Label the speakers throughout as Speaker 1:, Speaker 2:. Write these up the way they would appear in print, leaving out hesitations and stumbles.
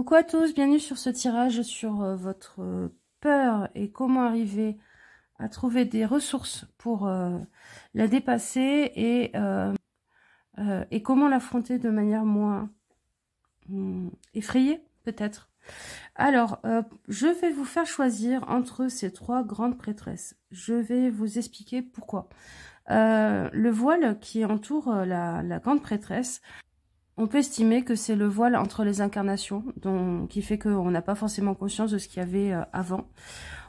Speaker 1: Coucou à tous, bienvenue sur ce tirage sur votre peur et comment arriver à trouver des ressources pour la dépasser et comment l'affronter de manière moins effrayée peut-être. Alors, je vais vous faire choisir entre ces trois grandes prêtresses. Je vais vous expliquer pourquoi. Le voile qui entoure la grande prêtresse, on peut estimer que c'est le voile entre les incarnations, qui fait qu'on n'a pas forcément conscience de ce qu'il y avait avant.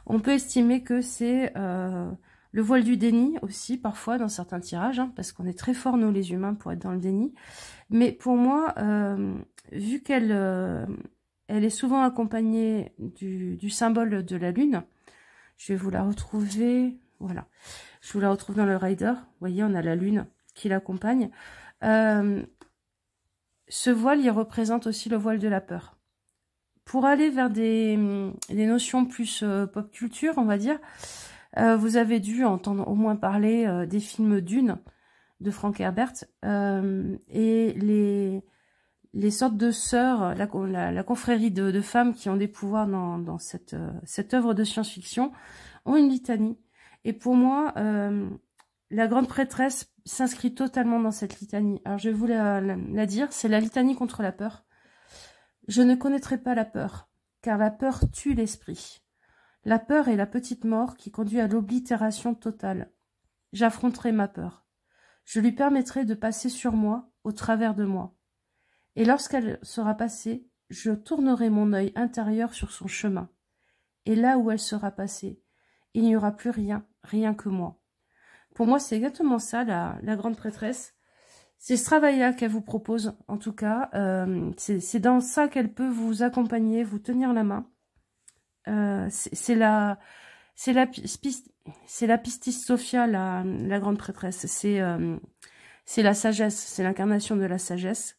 Speaker 1: On peut estimer que c'est le voile du déni aussi, parfois, dans certains tirages, hein, parce qu'on est très forts, nous, les humains, pour être dans le déni. Mais pour moi, vu qu'elle elle est souvent accompagnée du symbole de la lune, je vais vous la retrouver, voilà. Je vous la retrouve dans le rider. Vous voyez, on a la lune qui l'accompagne. Ce voile, il représente aussi le voile de la peur. Pour aller vers des notions plus pop culture, on va dire, vous avez dû entendre au moins parler des films Dune de Frank Herbert et les sortes de sœurs, la confrérie de femmes qui ont des pouvoirs dans cette œuvre de science-fiction ont une litanie. Et pour moi, la grande prêtresse s'inscrit totalement dans cette litanie. Alors je vais vous la dire, c'est la litanie contre la peur. Je ne connaîtrai pas la peur, car la peur tue l'esprit. La peur est la petite mort qui conduit à l'oblitération totale. J'affronterai ma peur. Je lui permettrai de passer sur moi, au travers de moi. Et lorsqu'elle sera passée, je tournerai mon œil intérieur sur son chemin. Et là où elle sera passée, il n'y aura plus rien, rien que moi. Pour moi, c'est exactement ça, la grande prêtresse. C'est ce travail-là qu'elle vous propose, en tout cas. C'est dans ça qu'elle peut vous accompagner, vous tenir la main. C'est la Pistis Sophia, la grande prêtresse. C'est la sagesse, c'est l'incarnation de la sagesse.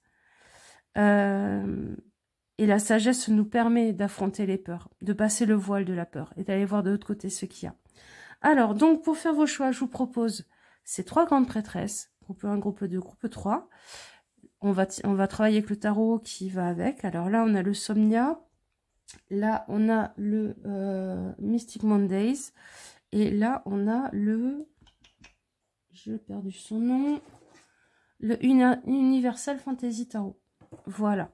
Speaker 1: Et la sagesse nous permet d'affronter les peurs, de passer le voile de la peur et d'aller voir de l'autre côté ce qu'il y a. Alors, donc, pour faire vos choix, je vous propose ces trois grandes prêtresses, groupe 1, groupe 2, groupe 3. On va travailler avec le tarot qui va avec. Alors là, on a le Somnia. Là, on a le Mystic Mondays. Et là, on a le... J'ai perdu son nom. Le Universal Fantasy Tarot. Voilà.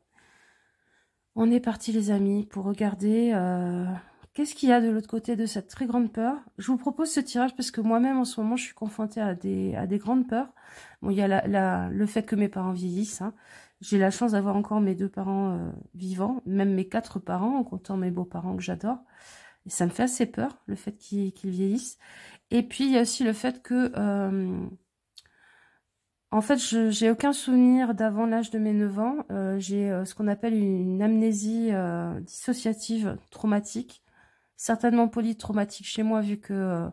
Speaker 1: On est parti, les amis, pour regarder... Qu'est-ce qu'il y a de l'autre côté de cette très grande peur? Je vous propose ce tirage parce que moi-même, en ce moment, je suis confrontée à des grandes peurs. Bon, il y a le fait que mes parents vieillissent. Hein. J'ai la chance d'avoir encore mes deux parents vivants, même mes 4 parents, en comptant mes beaux-parents que j'adore. Et ça me fait assez peur, le fait qu'ils vieillissent. Et puis, il y a aussi le fait que... en fait, j'ai aucun souvenir d'avant l'âge de mes 9 ans. J'ai ce qu'on appelle une amnésie dissociative traumatique. Certainement polytraumatique chez moi, vu que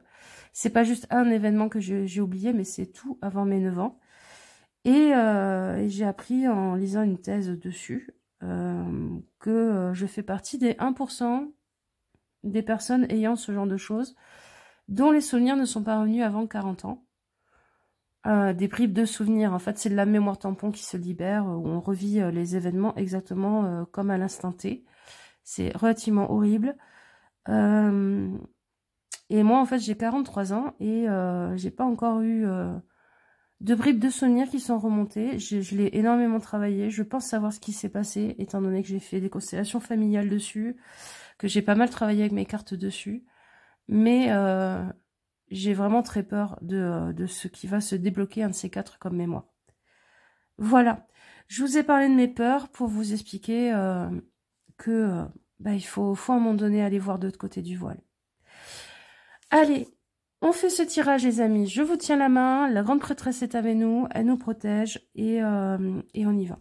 Speaker 1: c'est pas juste un événement que j'ai oublié, mais c'est tout avant mes 9 ans. Et j'ai appris en lisant une thèse dessus que je fais partie des 1% des personnes ayant ce genre de choses, dont les souvenirs ne sont pas revenus avant 40 ans. Des bribes de souvenirs, en fait, c'est de la mémoire tampon qui se libère, où on revit les événements exactement comme à l'instant T. C'est relativement horrible. Et moi, en fait, j'ai 43 ans et j'ai pas encore eu de bribes de souvenirs qui sont remontées. Je l'ai énormément travaillé. Je pense savoir ce qui s'est passé, étant donné que j'ai fait des constellations familiales dessus, que j'ai pas mal travaillé avec mes cartes dessus. Mais j'ai vraiment très peur de ce qui va se débloquer, un de ces 4 comme mémoire. Voilà. Je vous ai parlé de mes peurs pour vous expliquer que... il faut à un moment donné aller voir de l'autre côté du voile. Allez, on fait ce tirage, les amis. Je vous tiens la main. La grande prêtresse est avec nous. Elle nous protège. Et on y va.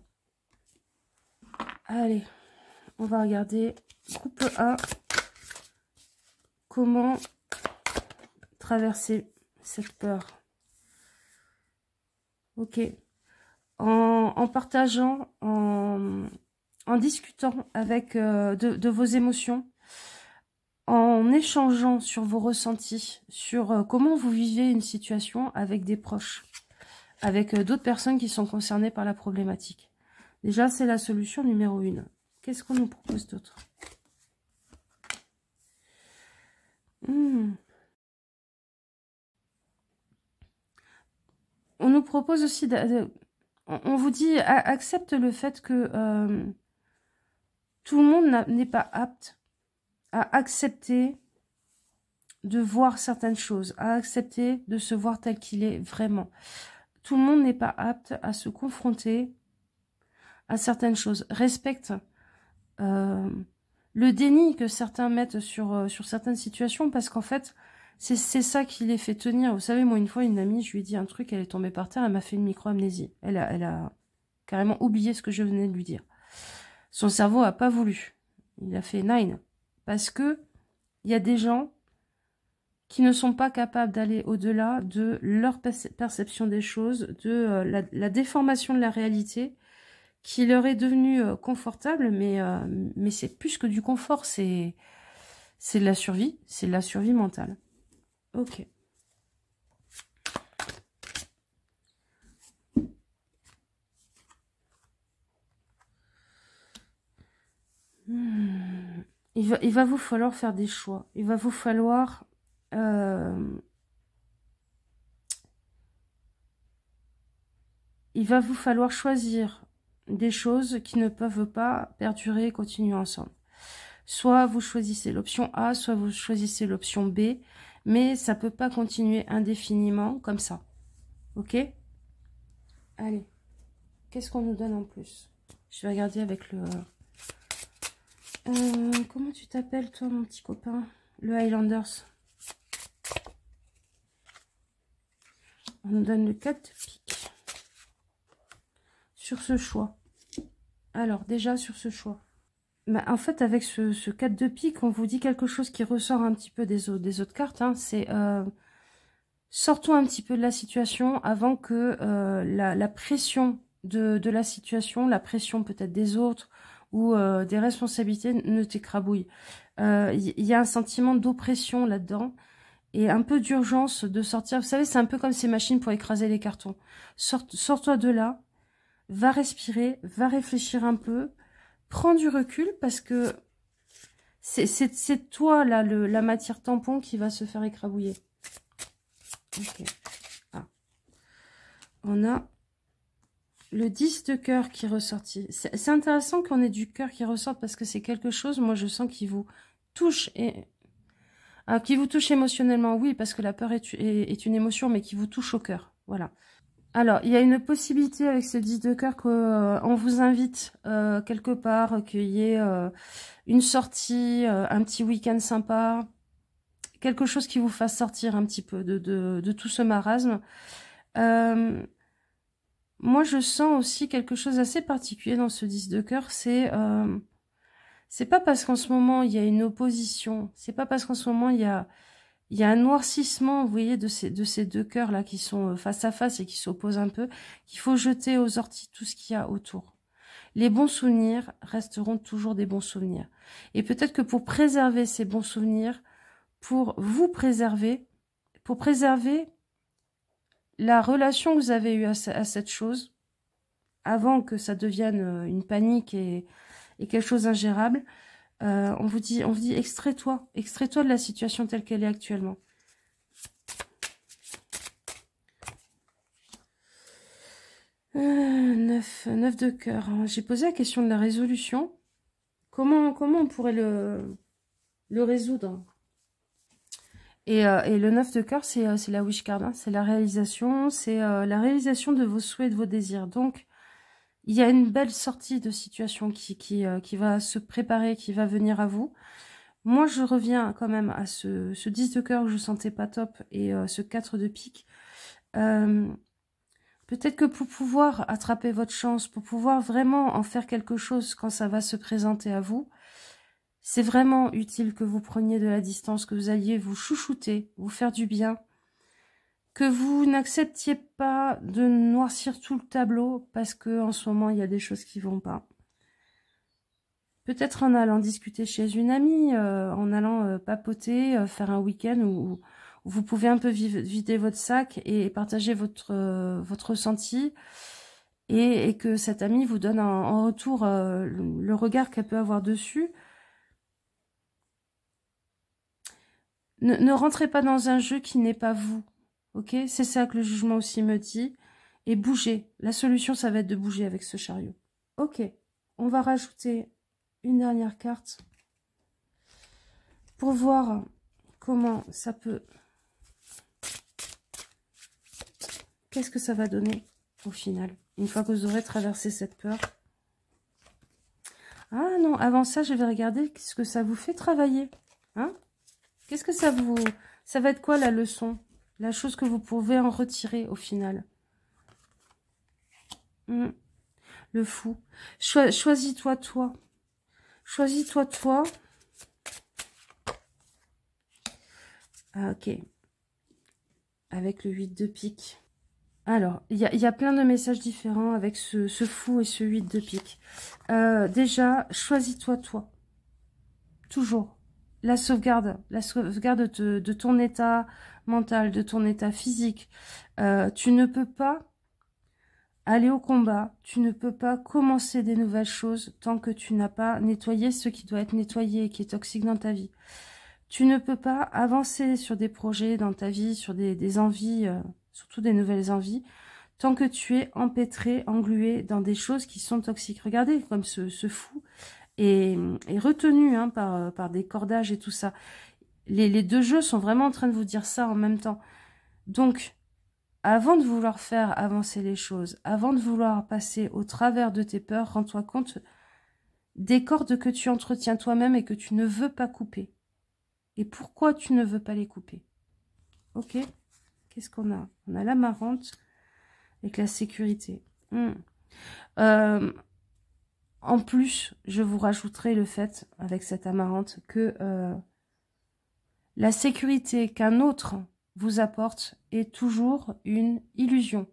Speaker 1: Allez, on va regarder. Groupe 1. Comment traverser cette peur. Ok. En partageant, en discutant avec de vos émotions, en échangeant sur vos ressentis, sur comment vous vivez une situation avec des proches, avec d'autres personnes qui sont concernées par la problématique. Déjà, c'est la solution numéro 1. Qu'est-ce qu'on nous propose d'autre? On nous propose aussi... on vous dit, accepte le fait que tout le monde n'est pas apte à accepter de voir certaines choses, à accepter de se voir tel qu'il est vraiment. Tout le monde n'est pas apte à se confronter à certaines choses. Respecte le déni que certains mettent sur certaines situations, parce qu'en fait, c'est ça qui les fait tenir. Vous savez, moi, une fois, une amie, je lui ai dit un truc, elle est tombée par terre, elle m'a fait une micro-amnésie. Elle a carrément oublié ce que je venais de lui dire. Son cerveau a pas voulu. Il a fait 9. Parce que il y a des gens qui ne sont pas capables d'aller au-delà de leur perception des choses, de la déformation de la réalité, qui leur est devenue confortable, mais c'est plus que du confort, c'est de la survie, c'est de la survie mentale. Ok. Il va vous falloir faire des choix. Il va vous falloir... il va vous falloir choisir des choses qui ne peuvent pas perdurer et continuer ensemble. Soit vous choisissez l'option A, soit vous choisissez l'option B, mais ça ne peut pas continuer indéfiniment comme ça. Ok? Allez. Qu'est-ce qu'on nous donne en plus? Je vais regarder avec le... comment tu t'appelles, toi, mon petit copain? Le Highlanders. On nous donne le 4 de pique. Sur ce choix. Alors, déjà, sur ce choix. Bah, en fait, avec ce 4 de pique, on vous dit quelque chose qui ressort un petit peu des autres cartes. Hein. C'est... sortons un petit peu de la situation avant que la pression de la situation, la pression peut-être des autres ou des responsabilités ne t'écrabouille. Il y a un sentiment d'oppression là-dedans et un peu d'urgence de sortir. Vous savez, c'est un peu comme ces machines pour écraser les cartons. Sors-toi de là, va respirer, va réfléchir un peu, prends du recul parce que c'est toi, là, la matière tampon qui va se faire écrabouiller. Ok. Ah. On a le 10 de cœur qui est ressorti. C'est intéressant qu'on ait du cœur qui ressorte parce que c'est quelque chose, moi je sens, qui vous touche qui vous touche émotionnellement, oui, parce que la peur est une émotion, mais qui vous touche au cœur. Voilà. Alors, il y a une possibilité avec ce 10 de cœur qu'on vous invite quelque part, qu'il y ait une sortie, un petit week-end sympa, quelque chose qui vous fasse sortir un petit peu de tout ce marasme. Moi, je sens aussi quelque chose d'assez particulier dans ce 10 de cœur, c'est pas parce qu'en ce moment, il y a une opposition, c'est pas parce qu'en ce moment, il y a un noircissement, vous voyez, de ces deux cœurs-là qui sont face à face et qui s'opposent un peu, qu'il faut jeter aux orties tout ce qu'il y a autour. Les bons souvenirs resteront toujours des bons souvenirs. Et peut-être que pour préserver ces bons souvenirs, pour vous préserver, pour préserver la relation que vous avez eue à cette chose, avant que ça devienne une panique et quelque chose d'ingérable, on vous dit extrais-toi de la situation telle qu'elle est actuellement. Neuf de cœur. J'ai posé la question de la résolution. Comment on pourrait le résoudre? Et le 9 de cœur, c'est la wish card, hein. C'est la réalisation, c'est la réalisation de vos souhaits, de vos désirs. Donc, il y a une belle sortie de situation qui va se préparer, qui va venir à vous. Moi, je reviens quand même à ce 10 de cœur que je sentais pas top et ce 4 de pique. Peut-être que pour pouvoir attraper votre chance, pour pouvoir vraiment en faire quelque chose quand ça va se présenter à vous, c'est vraiment utile que vous preniez de la distance, que vous alliez vous chouchouter, vous faire du bien, que vous n'acceptiez pas de noircir tout le tableau parce que en ce moment, il y a des choses qui vont pas. Peut-être en allant discuter chez une amie, en allant papoter, faire un week-end où vous pouvez un peu vider votre sac et partager votre ressenti et que cette amie vous donne en retour le regard qu'elle peut avoir dessus. Ne rentrez pas dans un jeu qui n'est pas vous. Ok? C'est ça que le jugement aussi me dit. Et bougez. La solution, ça va être de bouger avec ce chariot. Ok. On va rajouter une dernière carte pour voir comment ça peut... Qu'est-ce que ça va donner au final, une fois que vous aurez traversé cette peur. Ah non, avant ça, je vais regarder ce que ça vous fait travailler. Hein? Qu'est-ce que ça vous... Ça va être quoi la leçon? La chose que vous pouvez en retirer au final. Le fou. Choisis-toi, toi. Choisis-toi, toi. Ah, ok. Avec le 8 de pique. Alors, il y a plein de messages différents avec ce fou et ce 8 de pique. Déjà, choisis-toi, toi. Toujours. La sauvegarde de ton état mental, de ton état physique. Tu ne peux pas aller au combat, tu ne peux pas commencer des nouvelles choses tant que tu n'as pas nettoyé ce qui doit être nettoyé et qui est toxique dans ta vie. Tu ne peux pas avancer sur des projets dans ta vie, sur des envies, surtout des nouvelles envies, tant que tu es empêtré, englué dans des choses qui sont toxiques. Regardez comme ce fou est retenu hein, par des cordages et tout ça. Les deux jeux sont vraiment en train de vous dire ça en même temps. Donc, avant de vouloir faire avancer les choses, avant de vouloir passer au travers de tes peurs, rends-toi compte des cordes que tu entretiens toi-même et que tu ne veux pas couper. Et pourquoi tu ne veux pas les couper? Ok. Qu'est-ce qu'on a? On a l'amarante avec la sécurité. En plus, je vous rajouterai le fait, avec cette amarante, que la sécurité qu'un autre vous apporte est toujours une illusion.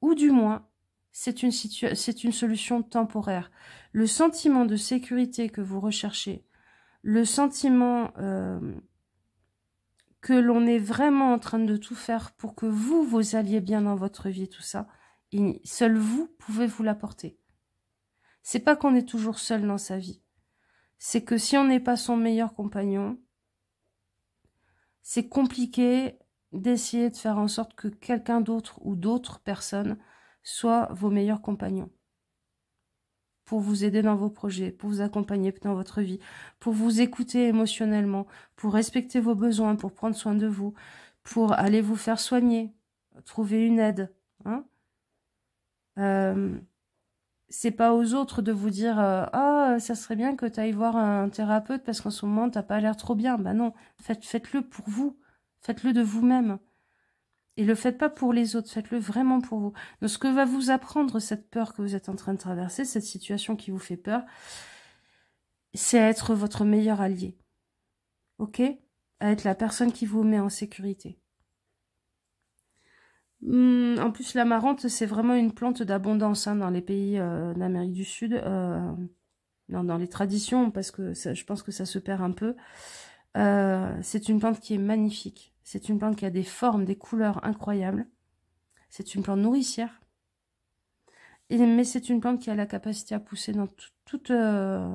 Speaker 1: Ou du moins, c'est une solution temporaire. Le sentiment de sécurité que vous recherchez, le sentiment que l'on est vraiment en train de tout faire pour que vous alliez bien dans votre vie, tout ça, et seul vous pouvez vous l'apporter. C'est pas qu'on est toujours seul dans sa vie. C'est que si on n'est pas son meilleur compagnon, c'est compliqué d'essayer de faire en sorte que quelqu'un d'autre ou d'autres personnes soient vos meilleurs compagnons. Pour vous aider dans vos projets, pour vous accompagner dans votre vie, pour vous écouter émotionnellement, pour respecter vos besoins, pour prendre soin de vous, pour aller vous faire soigner, trouver une aide. Hein c'est pas aux autres de vous dire ah ça serait bien que tu ailles voir un thérapeute parce qu'en ce moment t'as pas l'air trop bien. Ben non, faites-le pour vous, faites-le de vous-même. Et le faites pas pour les autres, faites-le vraiment pour vous. Donc ce que va vous apprendre cette peur que vous êtes en train de traverser, cette situation qui vous fait peur, c'est à être votre meilleur allié. Ok? À être la personne qui vous met en sécurité. En plus, l'amarante, c'est vraiment une plante d'abondance hein, dans les pays d'Amérique du Sud, dans les traditions, parce que ça, je pense que ça se perd un peu. C'est une plante qui est magnifique. C'est une plante qui a des formes, des couleurs incroyables. C'est une plante nourricière. Mais c'est une plante qui a la capacité à pousser dans toutes les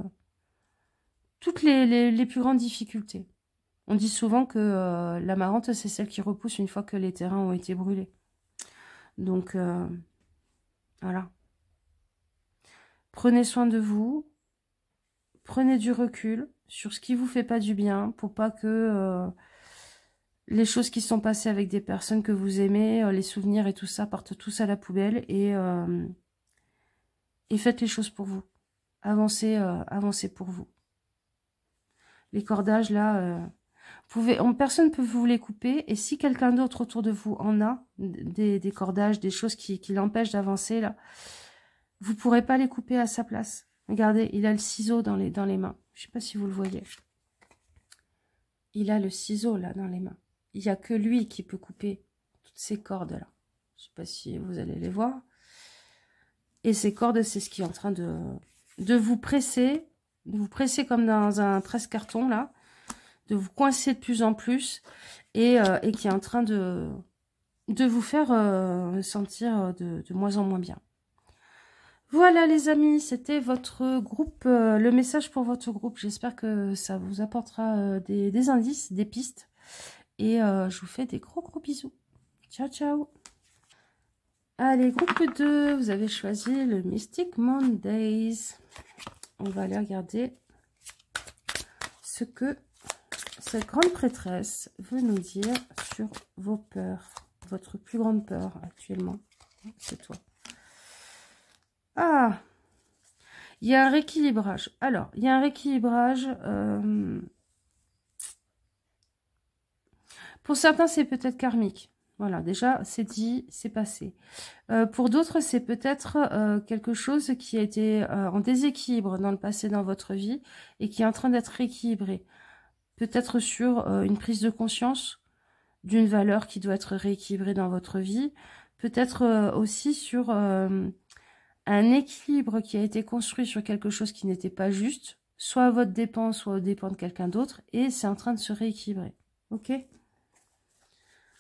Speaker 1: plus grandes difficultés. On dit souvent que l'amarante, c'est celle qui repousse une fois que les terrains ont été brûlés. Donc, voilà. Prenez soin de vous. Prenez du recul sur ce qui vous fait pas du bien pour pas que les choses qui sont passées avec des personnes que vous aimez, les souvenirs et tout ça partent tous à la poubelle et faites les choses pour vous. Avancez pour vous. Les cordages là, personne ne peut vous les couper et si quelqu'un d'autre autour de vous en a, des cordages, des choses qui l'empêchent d'avancer là, vous ne pourrez pas les couper à sa place. Regardez, il a le ciseau dans les mains. Je ne sais pas si vous le voyez. Il a le ciseau là dans les mains. Il n'y a que lui qui peut couper toutes ces cordes là. Je ne sais pas si vous allez les voir. Et ces cordes, c'est ce qui est en train de vous presser. De vous presser comme dans un presse-carton là. De vous coincer de plus en plus. Et qui est en train de vous faire sentir de moins en moins bien. Voilà les amis, c'était votre groupe, le message pour votre groupe. J'espère que ça vous apportera des indices, des pistes. Et je vous fais des gros bisous. Ciao, ciao. Allez, groupe 2, vous avez choisi le Mystic Mondays. On va aller regarder ce que cette grande prêtresse veut nous dire sur vos peurs. Votre plus grande peur actuellement, c'est toi. Ah, il y a un rééquilibrage. Alors, il y a un rééquilibrage. Pour certains, c'est peut-être karmique. Voilà, déjà, c'est dit, c'est passé. Pour d'autres, c'est peut-être quelque chose qui a été en déséquilibre dans le passé dans votre vie et qui est en train d'être rééquilibré. Peut-être sur une prise de conscience d'une valeur qui doit être rééquilibrée dans votre vie. Peut-être aussi sur un équilibre qui a été construit sur quelque chose qui n'était pas juste, soit à votre dépens, soit au dépens de quelqu'un d'autre, et c'est en train de se rééquilibrer. Ok ?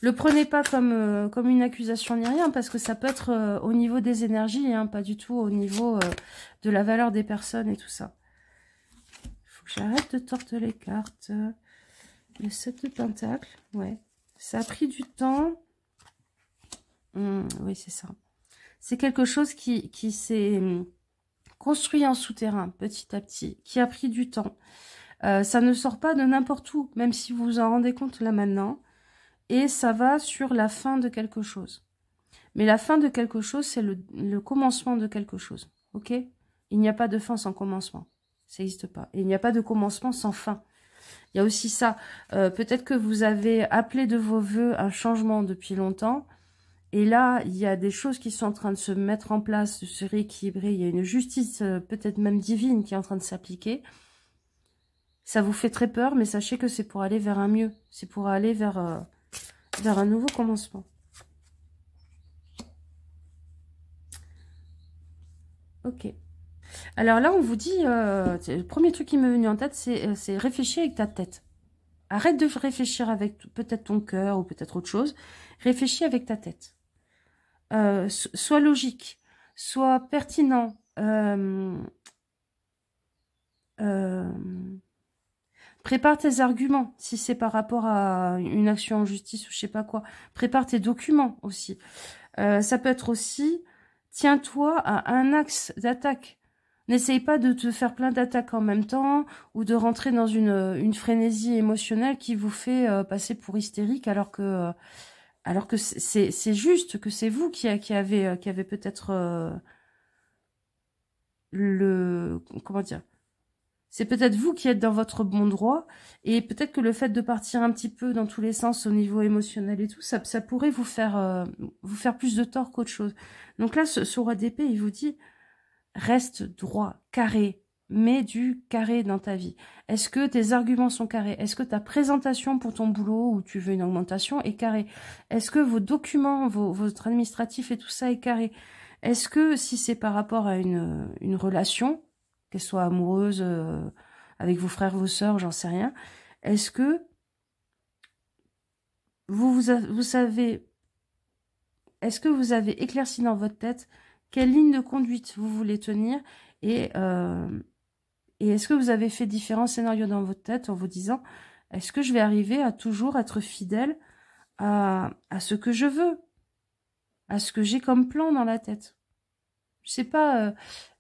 Speaker 1: Le prenez pas comme une accusation ni rien, parce que ça peut être au niveau des énergies, hein, pas du tout au niveau de la valeur des personnes et tout ça. Il faut que j'arrête de torter les cartes. Le 7 de Pentacle, ouais. Ça a pris du temps. Oui, c'est ça. C'est quelque chose qui s'est construit en souterrain, petit à petit, qui a pris du temps. Ça ne sort pas de n'importe où, même si vous vous en rendez compte là maintenant. Et ça va sur la fin de quelque chose. Mais la fin de quelque chose, c'est le commencement de quelque chose. Ok ? Il n'y a pas de fin sans commencement. Ça n'existe pas. Et il n'y a pas de commencement sans fin. Il y a aussi ça. Peut-être que vous avez appelé de vos voeux un changement depuis longtemps. Et là, il y a des choses qui sont en train de se mettre en place, de se rééquilibrer. Il y a une justice peut-être même divine qui est en train de s'appliquer. Ça vous fait très peur, mais sachez que c'est pour aller vers un mieux. C'est pour aller vers un nouveau commencement. Ok. Alors là, on vous dit, le premier truc qui m'est venu en tête, c'est réfléchir avec ta tête. Arrête de réfléchir avec peut-être ton cœur ou peut-être autre chose. Réfléchis avec ta tête. Sois logique, sois pertinent. Prépare tes arguments, si c'est par rapport à une action en justice ou je sais pas quoi. Prépare tes documents aussi. Ça peut être aussi, tiens-toi à un axe d'attaque. N'essaye pas de te faire plein d'attaques en même temps ou de rentrer dans une frénésie émotionnelle qui vous fait passer pour hystérique alors que c'est juste, que c'est vous qui avez peut-être comment dire, c'est peut-être vous qui êtes dans votre bon droit et peut-être que le fait de partir un petit peu dans tous les sens au niveau émotionnel et tout, ça pourrait vous faire plus de tort qu'autre chose. Donc là, ce roi d'épée, il vous dit, reste droit, carré, mets du carré dans ta vie. Est-ce que tes arguments sont carrés? Est-ce que ta présentation pour ton boulot où tu veux une augmentation est carrée? Est-ce que vos documents, votre administratif et tout ça est carré? Est-ce que si c'est par rapport à une relation, qu'elle soit amoureuse, avec vos frères, vos sœurs, j'en sais rien, est-ce que vous savez, est-ce que vous avez éclairci dans votre tête quelle ligne de conduite vous voulez tenir et est-ce que vous avez fait différents scénarios dans votre tête en vous disant, est-ce que je vais arriver à toujours être fidèle à ce que je veux, à ce que j'ai comme plan dans la tête? Je sais pas,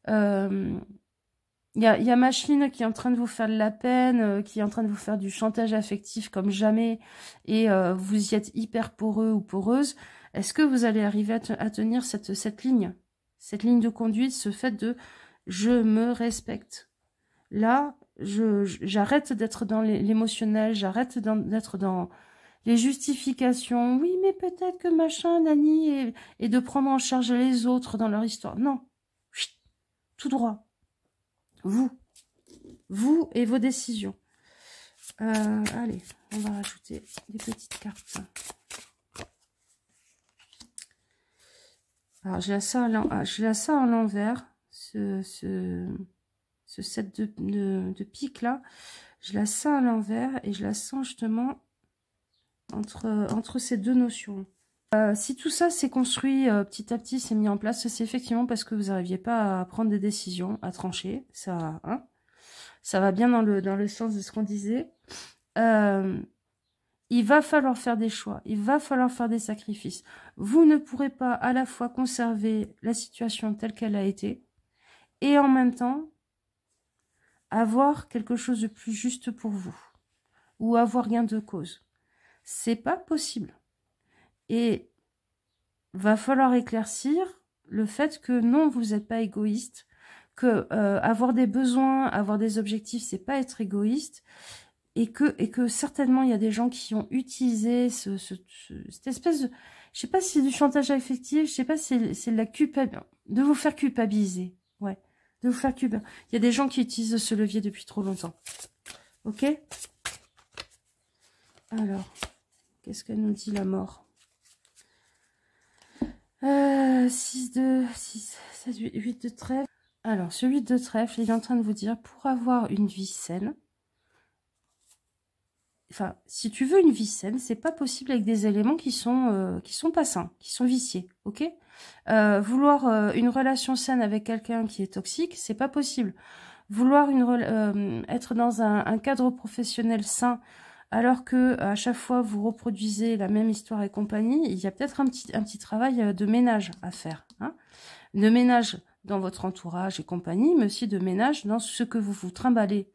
Speaker 1: il y a Machine qui est en train de vous faire de la peine, qui est en train de vous faire du chantage affectif comme jamais, et vous y êtes hyper poreux ou poreuse. Est-ce que vous allez arriver à tenir cette ligne de conduite, ce fait de « je me respecte ». Là, j'arrête d'être dans l'émotionnel, j'arrête d'être dans les justifications. Oui, mais peut-être que machin, nani, et de prendre en charge les autres dans leur histoire. Non, chut, tout droit. Vous et vos décisions. Allez, on va rajouter des petites cartes. Alors, je la ça en l'envers, ce 7 de pique là. Je la sens à l'envers et je la sens justement entre ces deux notions. Si tout ça s'est construit petit à petit, s'est mis en place, c'est effectivement parce que vous n'arriviez pas à prendre des décisions, à trancher. Ça, hein, ça va bien dans le sens de ce qu'on disait. Il va falloir faire des choix, il va falloir faire des sacrifices. Vous ne pourrez pas à la fois conserver la situation telle qu'elle a été et en même temps avoir quelque chose de plus juste pour vous ou avoir gain de cause. C'est pas possible. Et va falloir éclaircir le fait que non, vous n'êtes pas égoïste, que avoir des besoins, avoir des objectifs, c'est pas être égoïste. Et que certainement, il y a des gens qui ont utilisé cette espèce de... Je sais pas si c'est du chantage affectif, je sais pas si c'est de la culpabilité, de vous faire culpabiliser. Ouais, de vous faire culpabiliser. Il y a des gens qui utilisent ce levier depuis trop longtemps. Ok? Alors, qu'est-ce qu'elle nous dit, la mort? 6 de... 6, 7, 8 de trèfle. Alors, ce 8 de trèfle, il est en train de vous dire, pour avoir une vie saine, enfin, si tu veux une vie saine, c'est pas possible avec des éléments qui sont pas sains, qui sont viciés, ok? Vouloir une relation saine avec quelqu'un qui est toxique, c'est pas possible. Vouloir être dans un cadre professionnel sain, alors que à chaque fois vous reproduisez la même histoire et compagnie, il y a peut-être un petit travail de ménage à faire, hein? De ménage dans votre entourage et compagnie, mais aussi de ménage dans ce que vous trimballez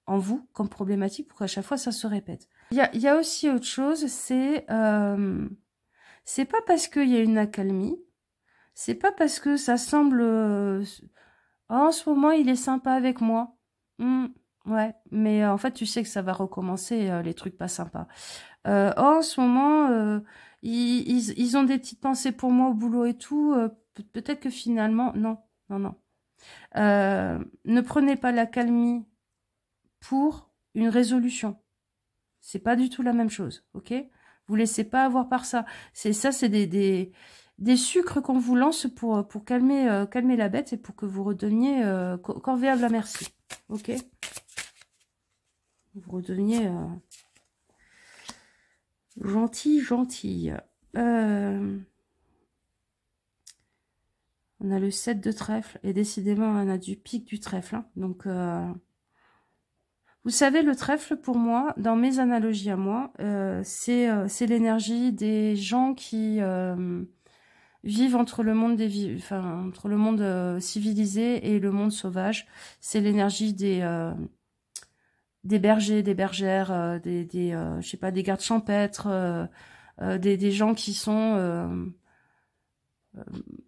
Speaker 1: en vous comme problématique pour qu'à chaque fois ça se répète. Il y a aussi autre chose, c'est pas parce qu'il y a une accalmie, c'est pas parce que ça semble oh, en ce moment il est sympa avec moi. Ouais, mais en fait tu sais que ça va recommencer les trucs pas sympas. Oh, en ce moment ils ont des petites pensées pour moi au boulot et tout, peut-être que finalement non. Ne prenez pas l'accalmie pour une résolution. C'est pas du tout la même chose, ok? Vous laissez pas avoir par ça. C'est des sucres qu'on vous lance pour calmer, calmer la bête et pour que vous redeveniez corvéable à merci, ok? Vous redeveniez gentille. On a le 7 de trèfle et décidément on a du pic du trèfle, hein, donc... Vous savez, le trèfle, pour moi, dans mes analogies à moi, c'est l'énergie des gens qui vivent entre le monde entre le monde civilisé et le monde sauvage. C'est l'énergie des bergers, des bergères, je sais pas, des gardes champêtres, des gens qui sont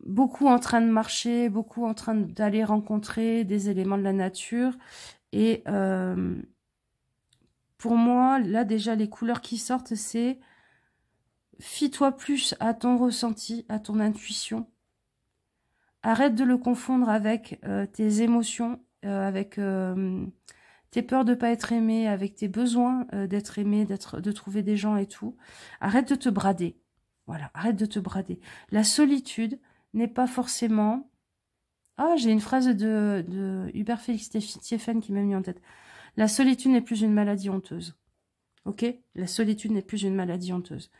Speaker 1: beaucoup en train de marcher, beaucoup en train d'aller rencontrer des éléments de la nature. Et pour moi, là déjà, les couleurs qui sortent, c'est fie-toi plus à ton ressenti, à ton intuition. Arrête de le confondre avec tes émotions, avec tes peurs de pas être aimé, avec tes besoins d'être aimé, de trouver des gens et tout. Arrête de te brader. Voilà, arrête de te brader. La solitude n'est pas forcément... Ah, j'ai une phrase de Hubert Félix Stéphane qui m'a mis en tête. La solitude n'est plus une maladie honteuse. Ok? La solitude n'est plus une maladie honteuse.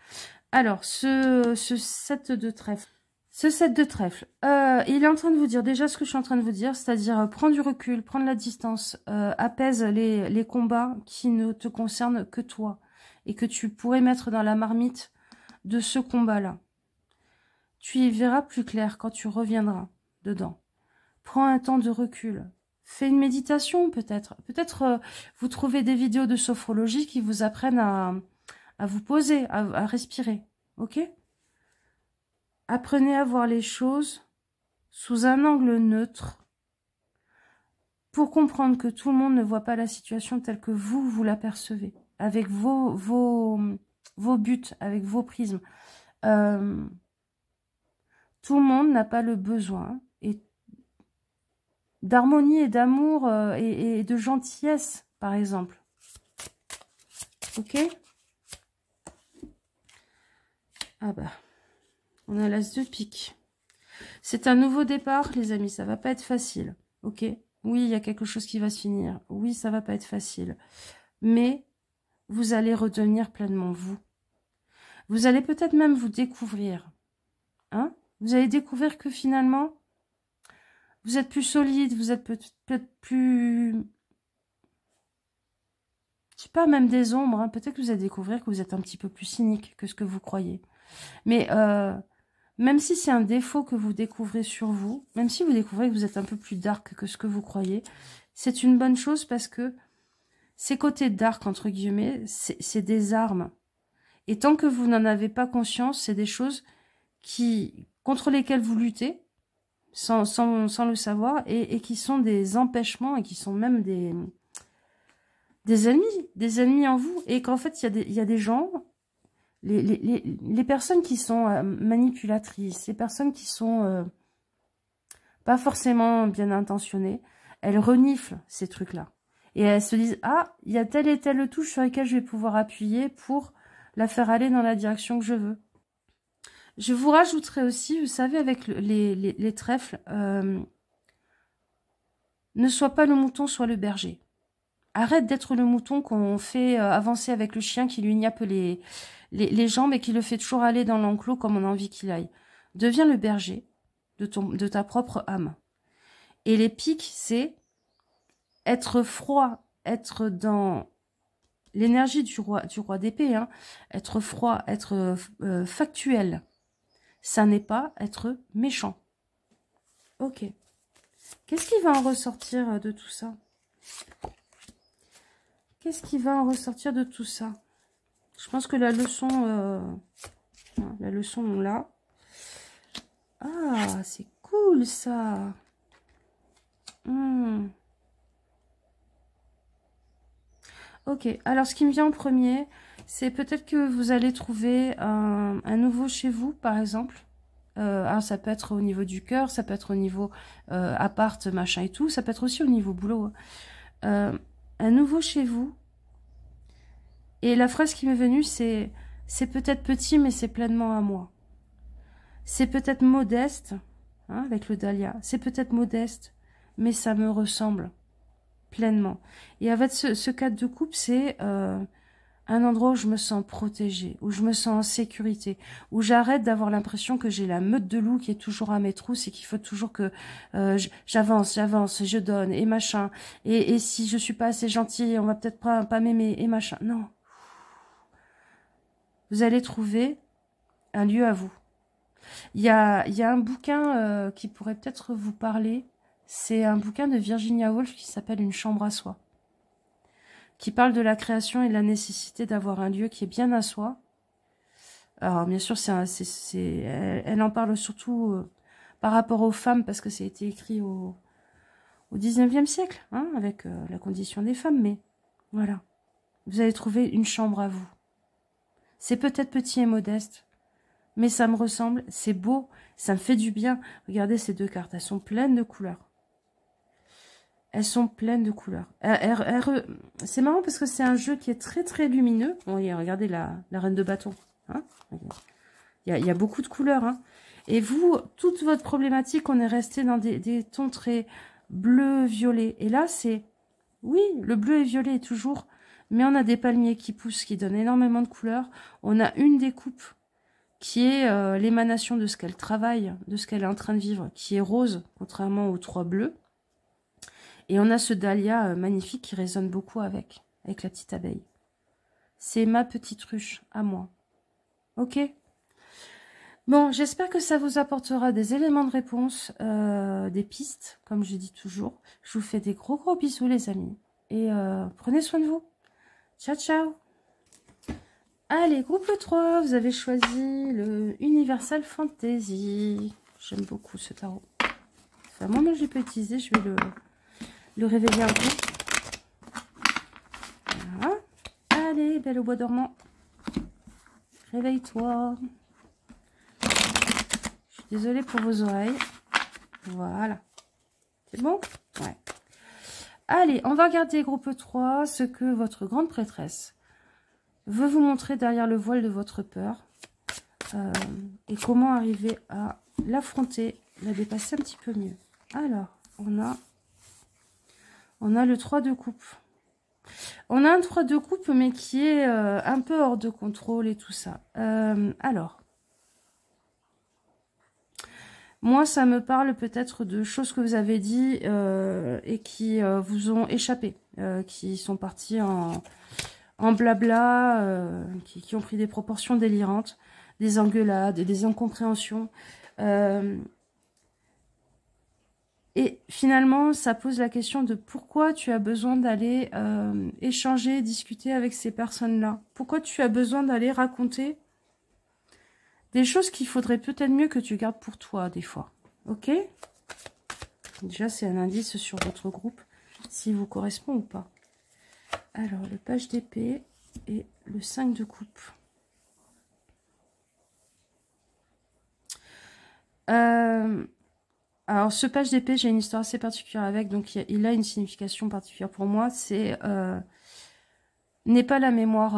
Speaker 1: Alors, ce 7 de trèfle. Ce 7 de trèfle, il est en train de vous dire déjà ce que je suis en train de vous dire, c'est-à-dire prendre du recul, prendre la distance, apaise les combats qui ne te concernent que toi et que tu pourrais mettre dans la marmite de ce combat-là. Tu y verras plus clair quand tu reviendras dedans. Prends un temps de recul. Fais une méditation peut-être. Peut-être vous trouvez des vidéos de sophrologie qui vous apprennent à vous poser, à respirer. Ok? Apprenez à voir les choses sous un angle neutre pour comprendre que tout le monde ne voit pas la situation telle que vous l'apercevez, avec vos buts, avec vos prismes. Tout le monde n'a pas le besoin d'harmonie et d'amour et de gentillesse, par exemple. Ok? Ah bah, on a l'as de pique. C'est un nouveau départ, les amis, ça va pas être facile. Ok? Oui, il y a quelque chose qui va se finir. Oui, ça va pas être facile. Mais vous allez redevenir pleinement vous. Vous allez peut-être même vous découvrir. Hein? Vous allez découvrir que finalement, vous êtes plus solide, vous êtes peut-être plus... Je sais pas, même des ombres. Hein. Peut-être que vous allez découvrir que vous êtes un petit peu plus cynique que ce que vous croyez. Mais même si c'est un défaut que vous découvrez sur vous, même si vous découvrez que vous êtes un peu plus dark que ce que vous croyez, c'est une bonne chose parce que ces côtés dark, entre guillemets, c'est des armes. Et tant que vous n'en avez pas conscience, c'est des choses contre lesquelles vous luttez, sans le savoir, et qui sont des empêchements, et qui sont même des ennemis en vous. Et qu'en fait, il y a des gens, les personnes qui sont manipulatrices, les personnes qui sont pas forcément bien intentionnées, elles reniflent ces trucs-là. Et elles se disent, ah, il y a telle et telle touche sur laquelle je vais pouvoir appuyer pour la faire aller dans la direction que je veux. Je vous rajouterai aussi, vous savez, avec les trèfles, ne sois pas le mouton, sois le berger. Arrête d'être le mouton qu'on fait avancer avec le chien qui lui gnappe les jambes et qui le fait toujours aller dans l'enclos comme on a envie qu'il aille. Deviens le berger de ta propre âme. Et les pics, c'est être froid, être dans l'énergie du roi d'épée, hein, être froid, être factuel. Ça n'est pas être méchant. Ok. Qu'est-ce qui va en ressortir de tout ça? Qu'est-ce qui va en ressortir de tout ça? Je pense que la leçon, là. Ah, c'est cool ça. Ok, alors ce qui me vient en premier, c'est peut-être que vous allez trouver un nouveau chez vous, par exemple. Alors ça peut être au niveau du cœur, ça peut être au niveau appart, machin et tout, ça peut être aussi au niveau boulot. Un nouveau chez vous. Et la phrase qui m'est venue, c'est peut-être petit, mais c'est pleinement à moi. C'est peut-être modeste, hein, avec le dahlia, c'est peut-être modeste, mais ça me ressemble pleinement. Et avec ce cadre de coupe, c'est un endroit où je me sens protégée, où je me sens en sécurité, où j'arrête d'avoir l'impression que j'ai la meute de loup qui est toujours à mes trousses et qu'il faut toujours que j'avance, je donne et machin. Et si je suis pas assez gentille, on va peut-être pas m'aimer et machin. Non. Vous allez trouver un lieu à vous. Il y a un bouquin qui pourrait peut-être vous parler. C'est un bouquin de Virginia Woolf qui s'appelle Une chambre à soi, qui parle de la création et de la nécessité d'avoir un lieu qui est bien à soi. Alors bien sûr, elle en parle surtout par rapport aux femmes, parce que ça a été écrit au 19e siècle, hein, avec la condition des femmes, mais voilà. Vous allez trouver une chambre à vous. C'est peut-être petit et modeste, mais ça me ressemble, c'est beau, ça me fait du bien. Regardez ces deux cartes, elles sont pleines de couleurs. Elles sont pleines de couleurs. C'est marrant parce que c'est un jeu qui est très très lumineux. Bon, regardez la reine de bâton. Hein, il y a beaucoup de couleurs. Hein. Et vous, toute votre problématique, on est resté dans des tons très bleu-violet. Et là, c'est... Oui, le bleu et violet est toujours... Mais on a des palmiers qui poussent, qui donnent énormément de couleurs. On a une des coupes qui est l'émanation de ce qu'elle travaille, de ce qu'elle est en train de vivre, qui est rose, contrairement aux trois bleus. Et on a ce dahlia magnifique qui résonne beaucoup avec la petite abeille. C'est ma petite ruche à moi. Ok? Bon, j'espère que ça vous apportera des éléments de réponse, des pistes, comme je dis toujours. Je vous fais des gros bisous les amis. Et prenez soin de vous. Ciao, ciao. Allez, groupe 3, vous avez choisi le Universal Fantasy. J'aime beaucoup ce tarot. Enfin, moi, je l'ai pas utilisé, je vais le réveiller un peu. Voilà. Allez, belle au bois dormant. Réveille-toi. Je suis désolée pour vos oreilles. Voilà. C'est bon? Ouais. Allez, on va regarder groupe 3, ce que votre grande prêtresse veut vous montrer derrière le voile de votre peur. Et comment arriver à l'affronter, la dépasser un petit peu mieux. Alors, on a le 3 de coupe. On a un 3 de coupe, mais qui est un peu hors de contrôle et tout ça. Alors, moi, ça me parle peut-être de choses que vous avez dit et qui vous ont échappé, qui sont partis en blabla, qui ont pris des proportions délirantes, des engueulades, des incompréhensions. Et finalement, ça pose la question de pourquoi tu as besoin d'aller échanger, discuter avec ces personnes-là. Pourquoi tu as besoin d'aller raconter des choses qu'il faudrait peut-être mieux que tu gardes pour toi, des fois. Ok? Déjà, c'est un indice sur votre groupe, s'il vous correspond ou pas. Alors, le page d'épée et le 5 de coupe. Alors, ce page d'épée, j'ai une histoire assez particulière avec, donc il a une signification particulière pour moi. C'est n'est pas la mémoire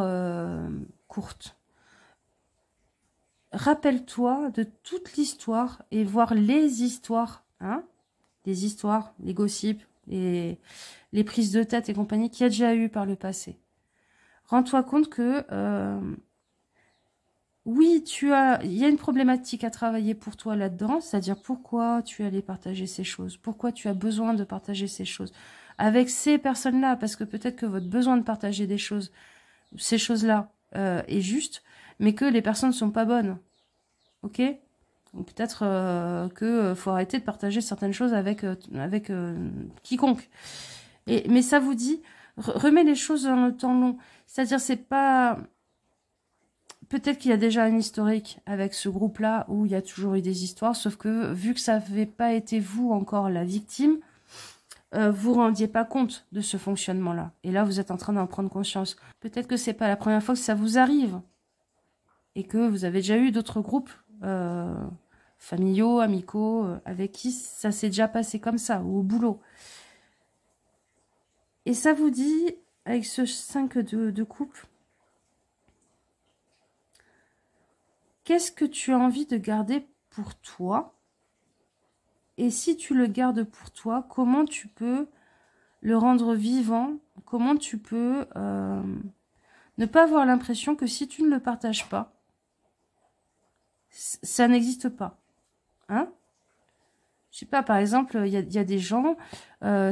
Speaker 1: courte. Rappelle-toi de toute l'histoire et voir les histoires, hein, les histoires, les gossips, les prises de tête et compagnie qu'il y a déjà eu par le passé. Rends-toi compte que oui, il y a une problématique à travailler pour toi là-dedans, c'est-à-dire pourquoi tu allais partager ces choses, pourquoi tu as besoin de partager ces choses avec ces personnes-là, parce que peut-être que votre besoin de partager des choses, ces choses-là, est juste, mais que les personnes ne sont pas bonnes. Ok? Ou peut-être que faut arrêter de partager certaines choses avec quiconque. Mais ça vous dit, remet les choses dans le temps long. C'est-à-dire, c'est pas... Peut-être qu'il y a déjà un historique avec ce groupe-là où il y a toujours eu des histoires, sauf que vu que ça n'avait pas été vous encore la victime, vous rendiez pas compte de ce fonctionnement-là. Et là, vous êtes en train d'en prendre conscience. Peut-être que c'est pas la première fois que ça vous arrive. Et que vous avez déjà eu d'autres groupes familiaux, amicaux, avec qui ça s'est déjà passé comme ça, ou au boulot. Et ça vous dit, avec ce 5 de coupe, qu'est-ce que tu as envie de garder pour toi? Et si tu le gardes pour toi, comment tu peux le rendre vivant? Comment tu peux ne pas avoir l'impression que si tu ne le partages pas, ça n'existe pas. Hein? Je sais pas, par exemple, il y a des gens,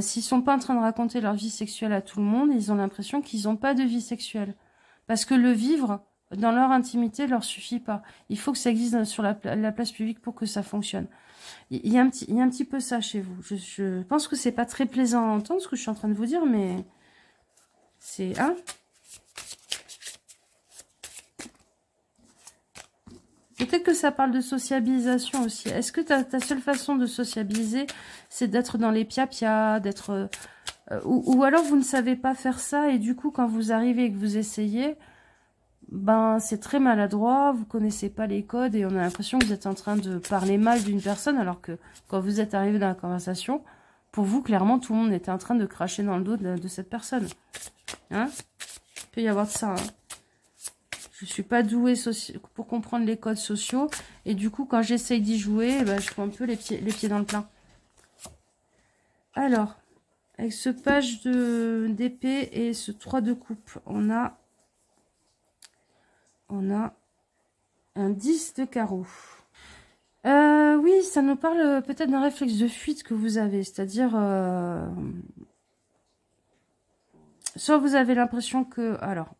Speaker 1: s'ils sont pas en train de raconter leur vie sexuelle à tout le monde, ils ont l'impression qu'ils n'ont pas de vie sexuelle. Parce que le vivre dans leur intimité leur suffit pas. Il faut que ça existe sur la place publique pour que ça fonctionne. Il y a un petit peu ça chez vous. Je pense que c'est pas très plaisant à entendre ce que je suis en train de vous dire, mais c'est... Hein? Peut-être que ça parle de sociabilisation aussi. Est-ce que ta seule façon de sociabiliser, c'est d'être dans les pia-pia, d'être... ou alors vous ne savez pas faire ça et du coup, quand vous arrivez et que vous essayez, ben c'est très maladroit, vous connaissez pas les codes et on a l'impression que vous êtes en train de parler mal d'une personne alors que quand vous êtes arrivé dans la conversation, pour vous, clairement, tout le monde était en train de cracher dans le dos de cette personne. Hein? Il peut y avoir de ça, hein. Je suis pas douée pour comprendre les codes sociaux. Et du coup, quand j'essaye d'y jouer, ben, je prends un peu les pieds dans le plat. Alors, avec ce page d'épée et ce 3 de coupe, on a un 10 de carreau. Oui, ça nous parle peut-être d'un réflexe de fuite que vous avez. C'est-à-dire, soit vous avez l'impression que... Alors,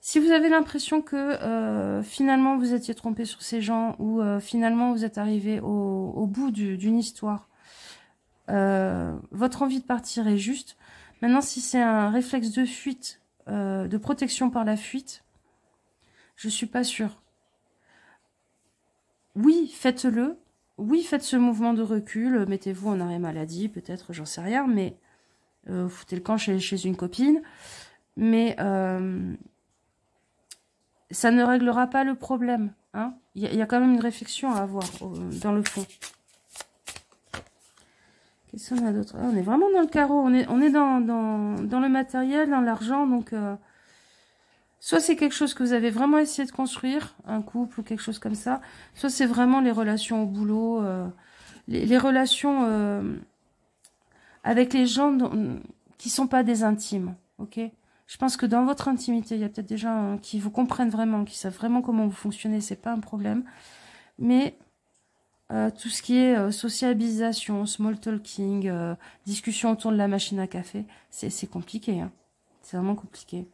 Speaker 1: si vous avez l'impression que finalement vous étiez trompé sur ces gens ou finalement vous êtes arrivé au bout d'une histoire, votre envie de partir est juste. Maintenant, si c'est un réflexe de fuite, de protection par la fuite, je suis pas sûre. Oui, faites-le. Oui, faites ce mouvement de recul. Mettez-vous en arrêt maladie, peut-être, j'en sais rien, mais foutez le camp chez une copine. Mais... ça ne réglera pas le problème. Hein. Il y a quand même une réflexion à avoir dans le fond. Qu'est-ce qu'on a d'autre? On est vraiment dans le carreau. On est dans le matériel, dans l'argent. Donc, soit c'est quelque chose que vous avez vraiment essayé de construire, un couple ou quelque chose comme ça. Soit c'est vraiment les relations au boulot, les relations avec les gens qui ne sont pas des intimes. ok? Je pense que dans votre intimité, il y a peut-être des gens qui vous comprennent vraiment, qui savent vraiment comment vous fonctionnez, c'est pas un problème. Mais tout ce qui est sociabilisation, small talking, discussion autour de la machine à café, c'est compliqué, hein. C'est vraiment compliqué.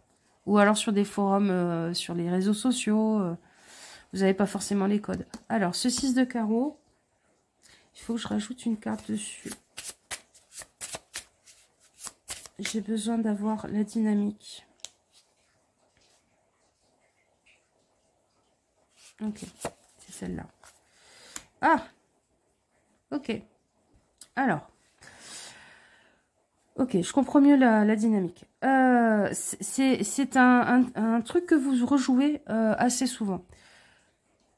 Speaker 1: Ou alors sur des forums, sur les réseaux sociaux, vous n'avez pas forcément les codes. Alors, ce 6 de carreau, il faut que je rajoute une carte dessus. J'ai besoin d'avoir la dynamique. Ok, c'est celle-là. Ah, ok. Alors, ok, je comprends mieux la dynamique. C'est un truc que vous rejouez assez souvent.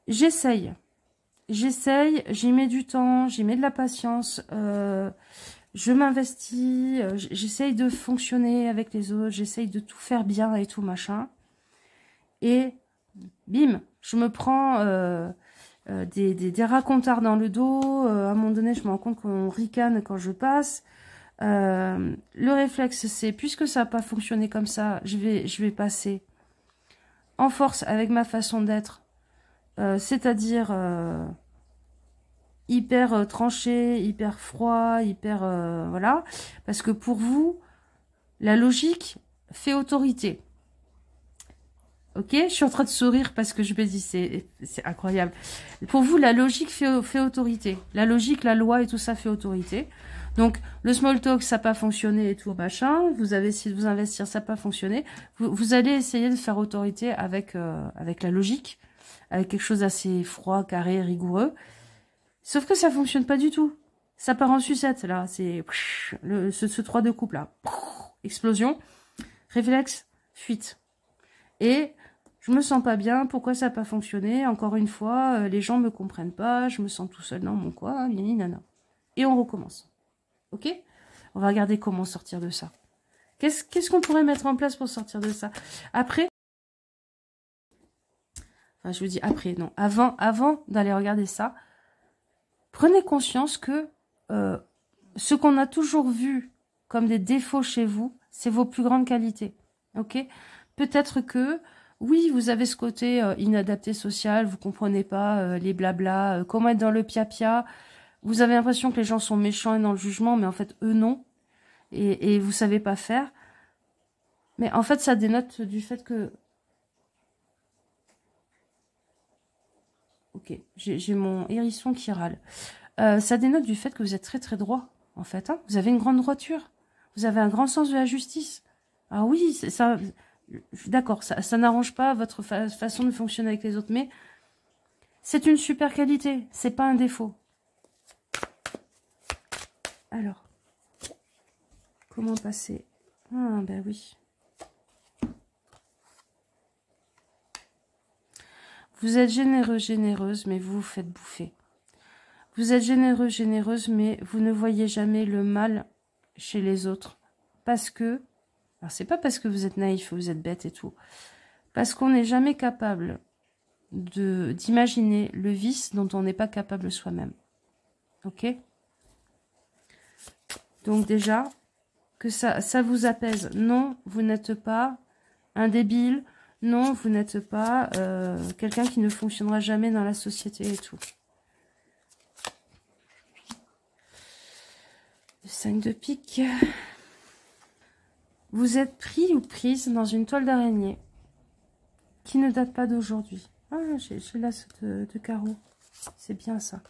Speaker 1: J'essaye, j'y mets du temps, j'y mets de la patience, je m'investis, j'essaye de fonctionner avec les autres, j'essaye de tout faire bien et tout machin. Et bim, je me prends des racontards dans le dos. À un moment donné, je me rends compte qu'on ricane quand je passe. Le réflexe, c'est, puisque ça n'a pas fonctionné comme ça, je vais passer en force avec ma façon d'être. C'est-à-dire hyper tranché, hyper froid, hyper... voilà. Parce que pour vous, la logique fait autorité. Ok, je suis en train de sourire parce que je me dis, c'est incroyable. Pour vous, la logique fait autorité. La logique, la loi et tout ça fait autorité. Donc, le small talk, ça n'a pas fonctionné et tout, machin. Vous avez essayé de vous investir, ça n'a pas fonctionné. Vous allez essayer de faire autorité avec la logique, avec quelque chose d'assez froid, carré, rigoureux. Sauf que ça fonctionne pas du tout. Ça part en sucette, là. C'est ce 3 de coupe, là. Explosion. Réflexe, fuite. Et je me sens pas bien, pourquoi ça n'a pas fonctionné? Encore une fois, les gens me comprennent pas, je me sens tout seul dans mon coin, nini nana. Et on recommence. Ok? On va regarder comment sortir de ça. Qu'est-ce qu'on pourrait mettre en place pour sortir de ça? Après, enfin je vous dis après, non, avant d'aller regarder ça, prenez conscience que ce qu'on a toujours vu comme des défauts chez vous, c'est vos plus grandes qualités. Ok? Peut-être que, oui, vous avez ce côté inadapté social, vous comprenez pas les blabla, comment être dans le pia-pia. Vous avez l'impression que les gens sont méchants et dans le jugement, mais en fait, eux, non. Et vous savez pas faire. Mais en fait, ça dénote du fait que... Ok, j'ai mon hérisson qui râle. Ça dénote du fait que vous êtes très très droit, en fait. Hein. Vous avez une grande droiture. Vous avez un grand sens de la justice. Ah oui, ça... D'accord, ça n'arrange pas votre façon de fonctionner avec les autres, mais c'est une super qualité, c'est pas un défaut. Alors, comment passer? Ah, ben oui. Vous êtes généreux, généreuse, mais vous vous faites bouffer. Vous êtes généreux, généreuse, mais vous ne voyez jamais le mal chez les autres. Parce que... Alors, c'est pas parce que vous êtes naïf, vous êtes bête et tout. Parce qu'on n'est jamais capable d'imaginer le vice dont on n'est pas capable soi-même. Ok? Donc déjà, que ça vous apaise. Non, vous n'êtes pas un débile. Non, vous n'êtes pas quelqu'un qui ne fonctionnera jamais dans la société et tout. Le 5 de pique. Vous êtes pris ou prise dans une toile d'araignée qui ne date pas d'aujourd'hui. Ah, j'ai là cette de carreau. C'est bien ça.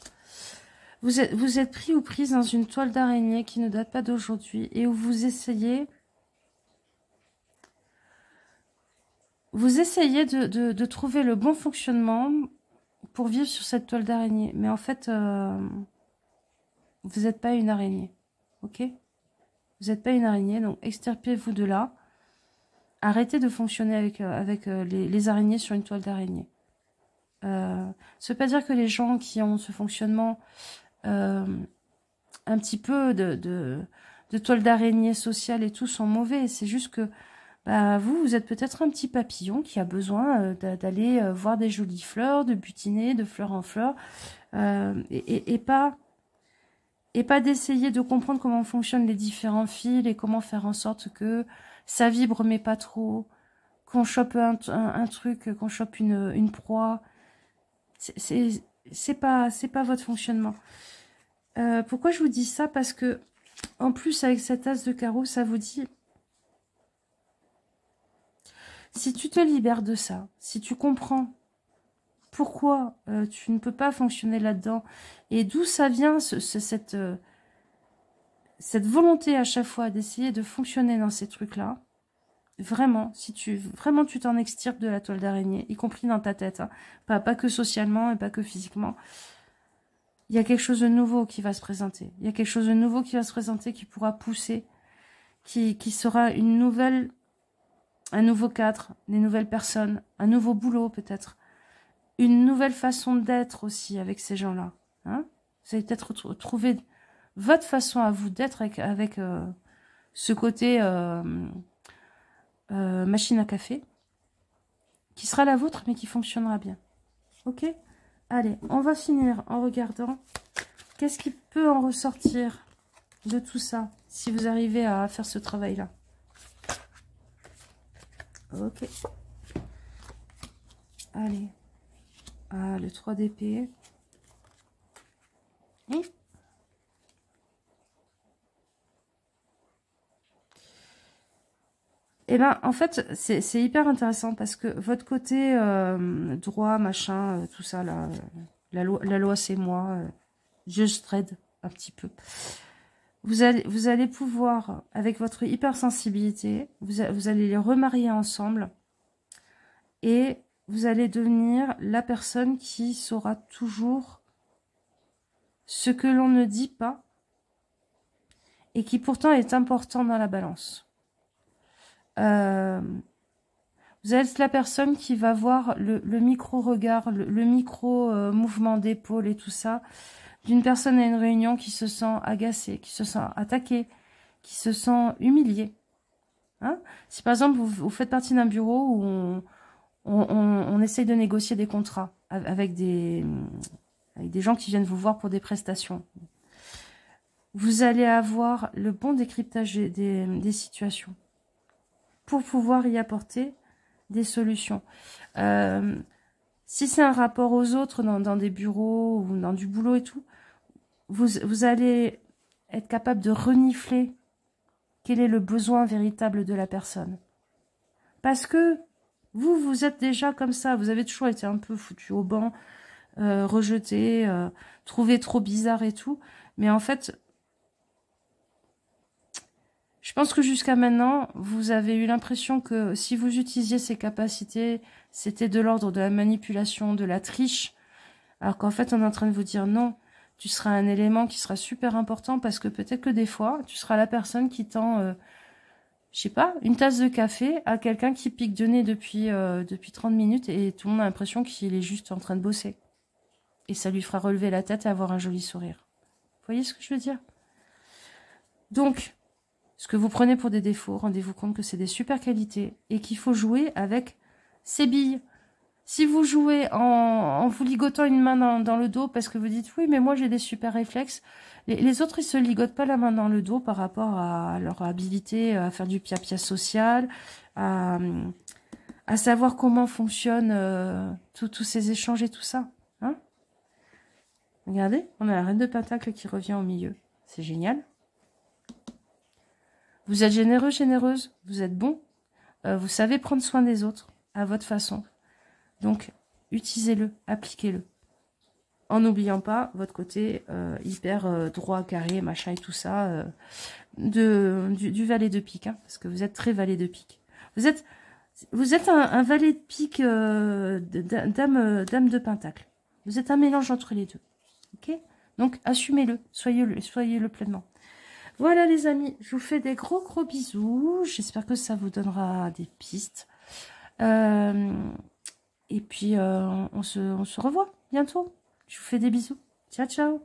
Speaker 1: Vous êtes pris ou prise dans une toile d'araignée qui ne date pas d'aujourd'hui et où vous essayez de trouver le bon fonctionnement pour vivre sur cette toile d'araignée. Mais en fait, vous n'êtes pas une araignée. Ok ? Vous n'êtes pas une araignée, donc extirpez-vous de là. Arrêtez de fonctionner avec les araignées sur une toile d'araignée. Ça ne veut pas dire que les gens qui ont ce fonctionnement un petit peu de toile d'araignée sociale et tout sont mauvais. C'est juste que bah, vous êtes peut-être un petit papillon qui a besoin d'aller voir des jolies fleurs, de butiner de fleur en fleur, et pas Et pas d'essayer de comprendre comment fonctionnent les différents fils et comment faire en sorte que ça vibre mais pas trop, qu'on chope un truc, qu'on chope une proie. C'est pas votre fonctionnement. Pourquoi je vous dis ça? Parce que, en plus, avec cet as de carreau, ça vous dit, si tu te libères de ça, si tu comprends pourquoi tu ne peux pas fonctionner là-dedans, et d'où ça vient, cette volonté à chaque fois d'essayer de fonctionner dans ces trucs-là, vraiment, si tu t'en extirpes de la toile d'araignée, y compris dans ta tête, hein, pas que socialement et pas que physiquement, il y a quelque chose de nouveau qui va se présenter. Il y a quelque chose de nouveau qui va se présenter, qui pourra pousser, qui sera un nouveau cadre, des nouvelles personnes, un nouveau boulot peut-être, une nouvelle façon d'être aussi avec ces gens-là. Hein, vous allez peut-être trouver votre façon à vous d'être avec ce côté machine à café, qui sera la vôtre, mais qui fonctionnera bien. Ok? Allez, on va finir en regardant qu'est-ce qui peut en ressortir de tout ça, si vous arrivez à faire ce travail-là. Ok. Allez. Ah, le 3 d'épée. Et ben, en fait, c'est hyper intéressant parce que votre côté droit, machin, tout ça, là, la loi c'est moi, je trade un petit peu. Vous allez pouvoir, avec votre hypersensibilité, vous allez les remarier ensemble et vous allez devenir la personne qui saura toujours ce que l'on ne dit pas et qui pourtant est important dans la balance. Vous êtes la personne qui va voir le micro-regard, le micro-mouvement d'épaule et tout ça, d'une personne à une réunion qui se sent agacée, qui se sent attaquée, qui se sent humiliée. Hein, si par exemple vous faites partie d'un bureau où on essaye de négocier des contrats avec des gens qui viennent vous voir pour des prestations, vous allez avoir le bon décryptage des situations pour pouvoir y apporter des solutions. Si c'est un rapport aux autres dans des bureaux ou dans du boulot et tout, vous allez être capable de renifler quel est le besoin véritable de la personne. Parce que vous êtes déjà comme ça, vous avez toujours été un peu foutu au banc, rejeté, trouvé trop bizarre et tout. Mais en fait, je pense que jusqu'à maintenant, vous avez eu l'impression que si vous utilisiez ces capacités, c'était de l'ordre de la manipulation, de la triche. Alors qu'en fait, on est en train de vous dire non, tu seras un élément qui sera super important parce que peut-être que des fois, tu seras la personne qui tend, je sais pas, une tasse de café à quelqu'un qui pique de nez depuis 30 minutes et tout le monde a l'impression qu'il est juste en train de bosser. Et ça lui fera relever la tête et avoir un joli sourire. Vous voyez ce que je veux dire? Donc, ce que vous prenez pour des défauts, rendez-vous compte que c'est des super qualités et qu'il faut jouer avec ces billes. Si vous jouez en vous ligotant une main dans le dos parce que vous dites « Oui, mais moi j'ai des super réflexes », les autres, ils se ligotent pas la main dans le dos par rapport à leur habilité à faire du pia-pia social, à savoir comment fonctionnent tous ces échanges et tout ça. Hein, regardez, on a la reine de pentacle qui revient au milieu. C'est génial. Vous êtes généreux, généreuse, vous êtes bon, vous savez prendre soin des autres à votre façon. Donc, utilisez-le, appliquez-le. En n'oubliant pas votre côté hyper droit, carré, machin et tout ça, du valet de pique, hein, parce que vous êtes très valet de pique. Vous êtes un valet de pique dame de pentacle. Vous êtes un mélange entre les deux. Ok? Donc, assumez-le, soyez-le pleinement. Voilà les amis, je vous fais des gros bisous. J'espère que ça vous donnera des pistes. Et puis, on se revoit bientôt. Je vous fais des bisous. Ciao, ciao.